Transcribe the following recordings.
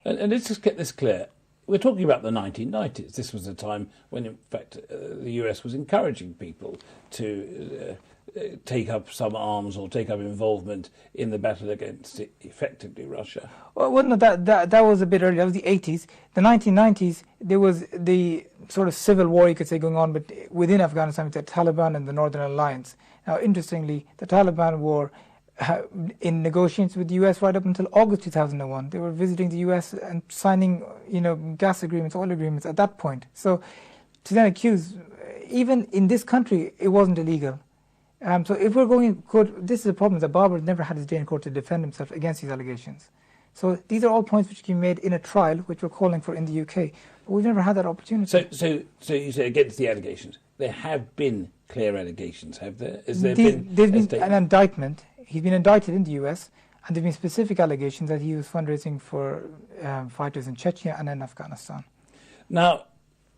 And let's just get this clear. We're talking about the 1990s. This was a time when, in fact, the US was encouraging people to take up some arms or take up involvement in the battle against, effectively, Russia. Well, no, that was a bit earlier. That was the 80s. The 1990s, there was the sort of civil war, you could say, going on but within Afghanistan with the Taliban and the Northern Alliance. Now, interestingly, the Taliban were in negotiations with the US right up until August 2001. They were visiting the US and signing, gas agreements, oil agreements at that point. So to then accuse, even in this country, it wasn't illegal. So if we're going in court, this is a problem that Babar never had his day in court to defend himself against these allegations. So these are all points which can be made in a trial, which we're calling for in the UK. But we've never had that opportunity. So you say against the allegations. There have been clear allegations, have there? There's been an indictment. He's been indicted in the US, and there have been specific allegations that he was fundraising for fighters in Chechnya and in Afghanistan. Now,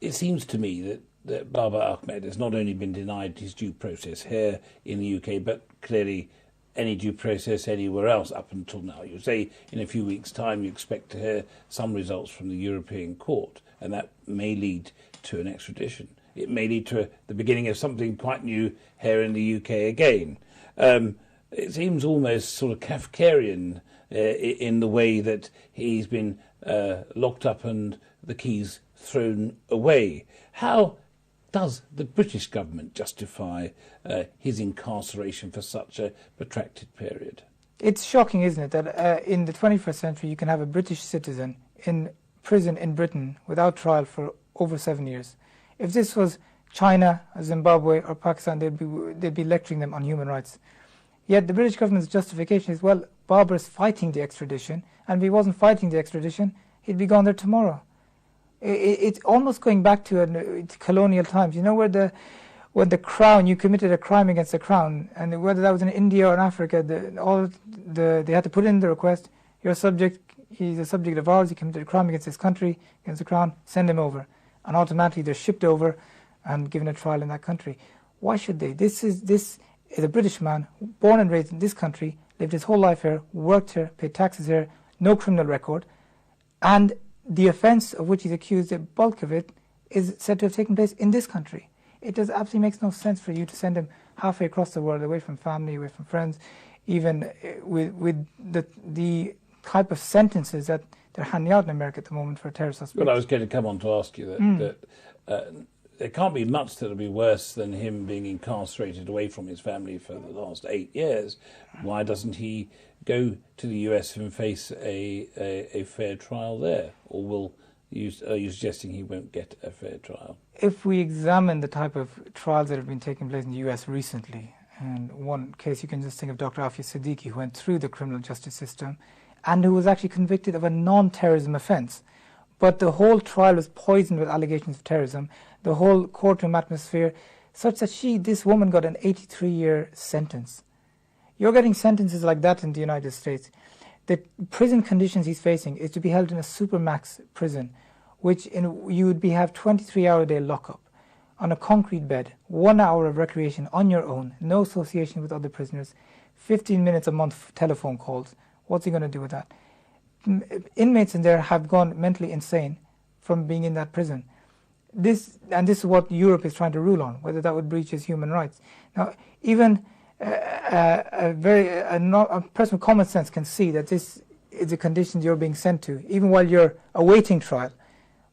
it seems to me that Babar Ahmad has not only been denied his due process here in the UK, but clearly any due process anywhere else up until now. You say in a few weeks' time you expect to hear some results from the European Court, and that may lead to an extradition. It may lead to the beginning of something quite new here in the UK again. It seems almost sort of Kafkaesque in the way that he's been locked up and the keys thrown away. How does the British government justify his incarceration for such a protracted period? It's shocking, isn't it, that in the 21st century you can have a British citizen in prison in Britain without trial for over 7 years. If this was China, Zimbabwe or Pakistan, they'd be lecturing them on human rights. Yet the British government's justification is, well, Babar's fighting the extradition, and if he wasn't fighting the extradition, he'd be gone there tomorrow. It's almost going back to colonial times. You know, when the crown, you committed a crime against the crown, and whether that was in India or in Africa, they had to put in the request, he's a subject of ours, he committed a crime against his country, against the crown, send him over. And automatically they're shipped over and given a trial in that country. Why should they? This is a British man, born and raised in this country, lived his whole life here, worked here, paid taxes here, no criminal record, and the offence of which he's accused, the bulk of it, is said to have taken place in this country. It absolutely makes no sense for you to send him halfway across the world, away from family, away from friends, even with the type of sentences that they're handing out in America at the moment for terror suspects. Well, I was going to come on to ask you that there can't be much that'll be worse than him being incarcerated away from his family for the last 8 years. Why doesn't he go to the US and face a fair trial there? Or are you suggesting he won't get a fair trial? If we examine the type of trials that have been taking place in the US recently, and one case you can just think of Dr. Afia Siddiqui, who went through the criminal justice system and who was actually convicted of a non-terrorism offence. But the whole trial was poisoned with allegations of terrorism, the whole courtroom atmosphere, such that this woman got an 83-year sentence. You're getting sentences like that in the United States. The prison conditions he's facing is to be held in a supermax prison, which you would have 23-hour-a-day lockup, on a concrete bed, 1 hour of recreation on your own, no association with other prisoners, 15 minutes a month telephone calls. What's he going to do with that? Inmates in there have gone mentally insane from being in that prison. This is what Europe is trying to rule on, whether that would breach his human rights. Now, even a person with common sense can see that this is the conditions you're being sent to, even while you're awaiting trial.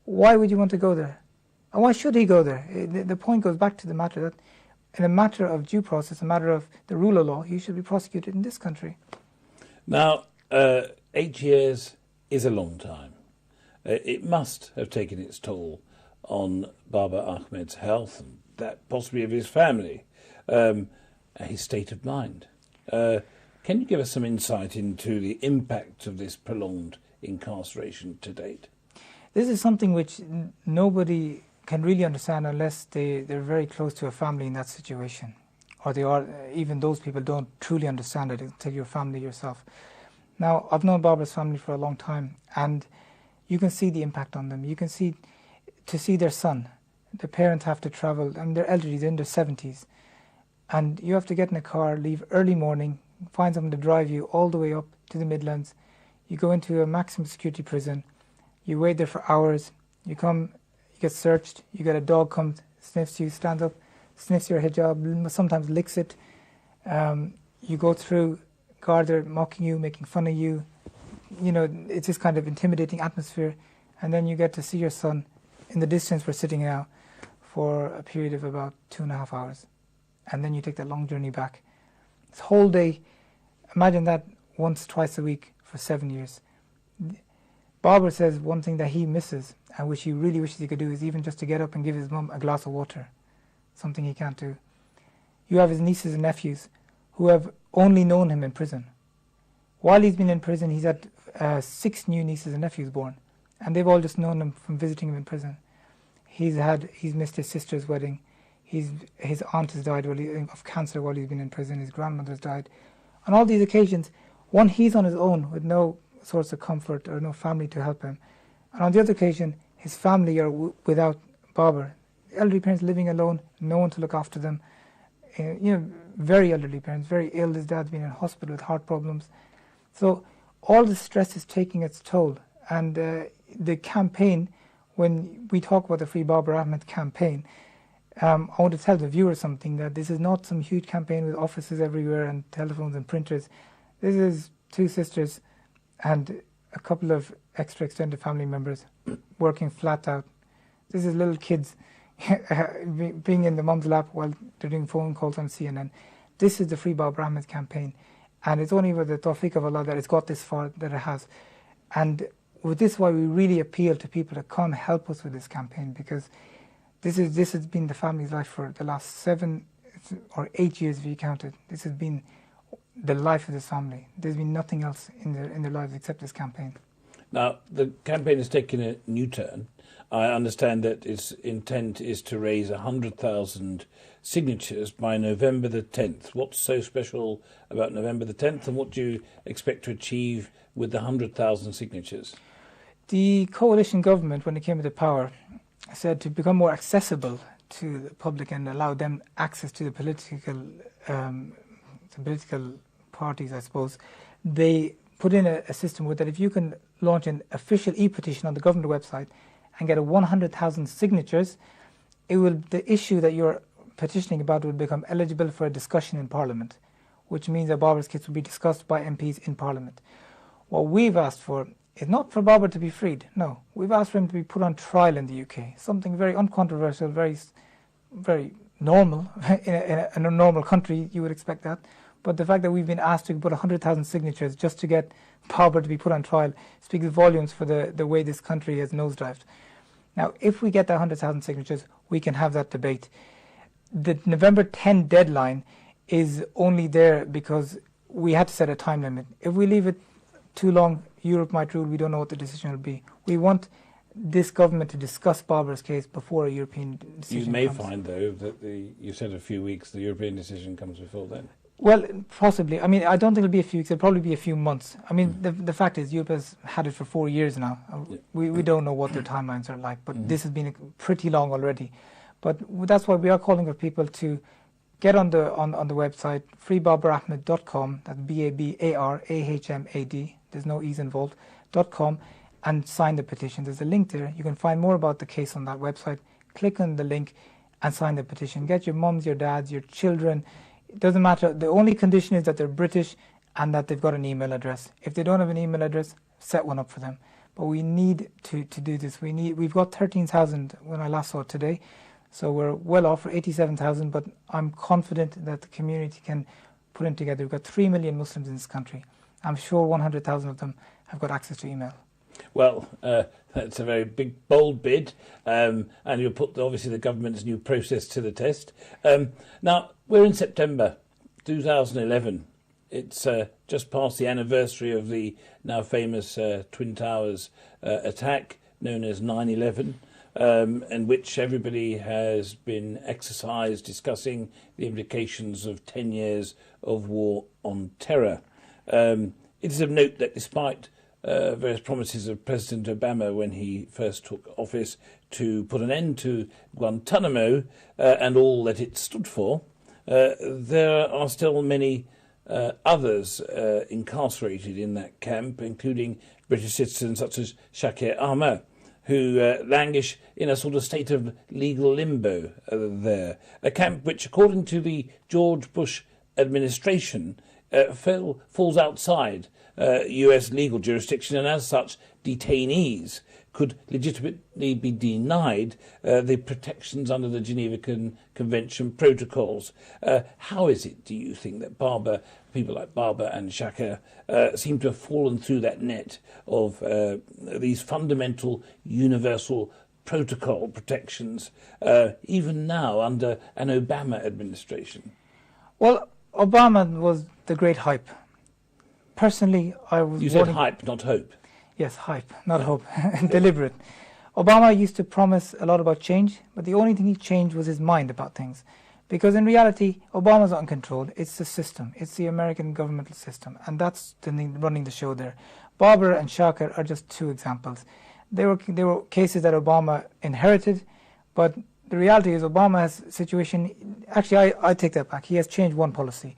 Why would you want to go there? And why should he go there? The point goes back to the matter that in a matter of due process, a matter of the rule of law, he should be prosecuted in this country. Now, 8 years is a long time. It must have taken its toll on Babar Ahmad's health and that possibly of his family, his state of mind. Can you give us some insight into the impact of this prolonged incarceration to date? This is something which nobody can really understand unless they're very close to a family in that situation, or even those people don't truly understand it until you're family yourself. Now, I've known Babar's family for a long time, and you can see the impact on them. You can see their son. The parents have to travel, and they're elderly, they're in their 70s, and you have to get in a car, leave early morning, find someone to drive you all the way up to the Midlands. You go into a maximum security prison, You wait there for hours. You come, you get searched. You get a dog comes, sniffs you, stands up, sniffs your hijab, sometimes licks it. You go through, guards are mocking you, making fun of you. You know, it's this kind of intimidating atmosphere. And then you get to see your son. In the distance we're sitting now for a period of about 2.5 hours. And then you take that long journey back. This whole day, imagine that once, twice a week for 7 years. Babar says one thing that he misses and which he really wishes he could do is even just to get up and give his mum a glass of water, something he can't do. You have his nieces and nephews who have only known him in prison. While he's been in prison, he's had 6 new nieces and nephews born, and they've all just known him from visiting him in prison. He's missed his sister's wedding. His aunt has died of cancer while he's been in prison. His grandmother's died. On all these occasions, one, he's on his own with no source of comfort or no family to help him. And on the other occasion, his family are without Babar. Elderly parents living alone, no one to look after them. Very elderly parents, very ill. His dad's been in hospital with heart problems. So all the stress is taking its toll. And the campaign, when we talk about the Free Babar Ahmad campaign, I want to tell the viewer something, that this is not some huge campaign with offices everywhere and telephones and printers. This is 2 sisters and a couple of extra extended family members working flat out. This is little kids being in the mum's lap while they're doing phone calls on CNN. This is the Free Babar Ahmad campaign, and it's only with the tawfiq of Allah that it's got this far that it has. And with this, why we really appeal to people to come help us with this campaign, because this has been the family's life for the last 7 or 8 years, if you count it. This has been the life of this family. There's been nothing else in their lives except this campaign. Now, the campaign has taken a new turn. I understand that its intent is to raise 100,000 signatures by November the 10th. What's so special about November the 10th, and what do you expect to achieve with the 100,000 signatures? The coalition government, when it came into power, said to become more accessible to the public and allow them access to the political parties, I suppose, they put in a system where that if you can launch an official e-petition on the government website and get 100,000 signatures, the issue that you're petitioning about will become eligible for a discussion in Parliament, which means that Babar's case will be discussed by MPs in Parliament. What we've asked for is not for Babar to be freed, no. We've asked for him to be put on trial in the UK, something very uncontroversial, very, very normal. In a normal country, you would expect that. But the fact that we've been asked to put 100,000 signatures just to get Babar to be put on trial speaks volumes for the way this country has nosedived. Now, if we get that 100,000 signatures, we can have that debate. The November 10 deadline is only there because we had to set a time limit. If we leave it too long, Europe might rule. We don't know what the decision will be. We want this government to discuss Babar's case before a European decision You may comes. find, though, that you said a few weeks, the European decision comes before then. Well, possibly. I mean, I don't think it'll be a few weeks. It'll probably be a few months. I mean, the fact is, Europe has had it for 4 years now. Yeah. We don't know what their timelines are like, but this has been pretty long already. But that's why we are calling for people to get on the website, freebabarahmad.com, that's BABARAHMAD, there's no E's involved, .com, and sign the petition. There's a link there. You can find more about the case on that website. Click on the link and sign the petition. Get your mums, your dads, your children. It doesn't matter. The only condition is that they're British and that they've got an email address. If they don't have an email address, set one up for them. But we need to do this. We've got 13,000 when I last saw it today. So we're well off for 87,000, but I'm confident that the community can put it together. We've got 3 million Muslims in this country. I'm sure 100,000 of them have got access to email. Well, that's a very big, bold bid, and you'll put, obviously, the government's new process to the test. Now, we're in September 2011. It's just past the anniversary of the now famous Twin Towers attack, known as 9/11, in which everybody has been exercised discussing the implications of 10 years of war on terror. It is of note that despite various promises of President Obama when he first took office to put an end to Guantanamo and all that it stood for, there are still many others incarcerated in that camp, including British citizens such as Shakir Ahmad, who languish in a sort of state of legal limbo there. A camp which, according to the George Bush administration, falls outside US legal jurisdiction, and as such, detainees could legitimately be denied the protections under the Geneva Convention protocols. How is it, do you think, that people like Babar and Shakir seem to have fallen through that net of these fundamental universal protocol protections, even now under an Obama administration? Well, Obama was the great hype. Personally, I was... You said hype, not hope. Yes, hype, not hope. Deliberate. Obama used to promise a lot about change, but the only thing he changed was his mind about things. Because in reality, Obama's not in control. It's the system. It's the American governmental system. And that's the thing running the show there. Babar and Shakir are just two examples. They were cases that Obama inherited, but the reality is Obama's situation... Actually, I take that back. He has changed one policy.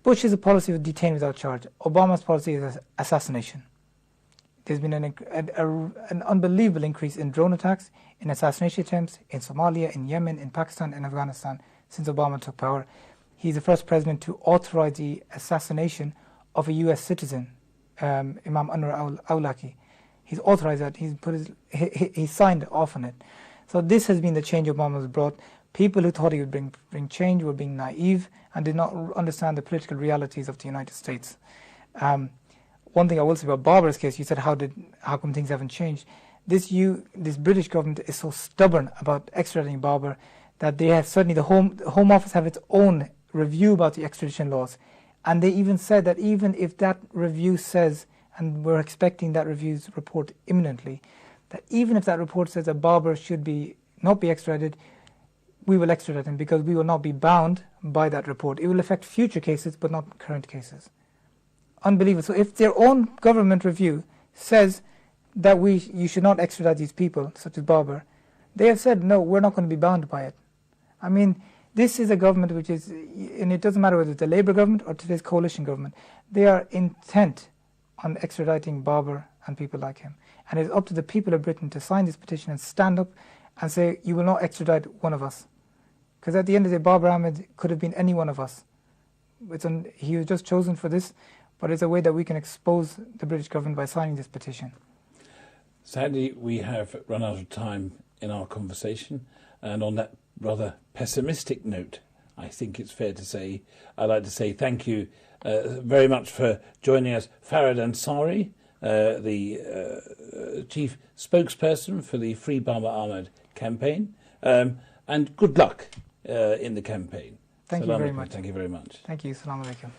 Bush is a policy of detain without charge. Obama's policy is assassination. There's been an unbelievable increase in drone attacks, in assassination attempts, in Somalia, in Yemen, in Pakistan, and Afghanistan since Obama took power. He's the first president to authorize the assassination of a U.S. citizen, Imam Anwar Awlaki. He's authorized that. He signed off on it. So this has been the change Obama's brought. People who thought he would bring change were being naive and did not understand the political realities of the United States. One thing I will say about Babar's case, you said how come things haven't changed? This British government is so stubborn about extraditing Babar that they have certainly the Home Office have its own review about the extradition laws, and they even said that even if that review says, and we're expecting that review's report imminently, that even if that report says that Babar should not be extradited, we will extradite him because we will not be bound by that report. It will affect future cases, but not current cases. Unbelievable. So if their own government review says that you should not extradite these people, such as Babar, they have said, no, we're not going to be bound by it. I mean, this is a government which is, and it doesn't matter whether it's the Labour government or today's coalition government, they are intent on extraditing Babar and people like him. And it's up to the people of Britain to sign this petition and stand up and say, you will not extradite one of us. Because at the end of the day, Babar Ahmad could have been any one of us. He was just chosen for this, but it's a way that we can expose the British government by signing this petition. Sadly, we have run out of time in our conversation, and on that rather pessimistic note, I think it's fair to say, I'd like to say thank you very much for joining us, Farhad Ansari, the chief spokesperson for the Free Babar Ahmad campaign, and good luck in the campaign. Thank you very much. Thank you very much. Thank you. Assalamu alaikum.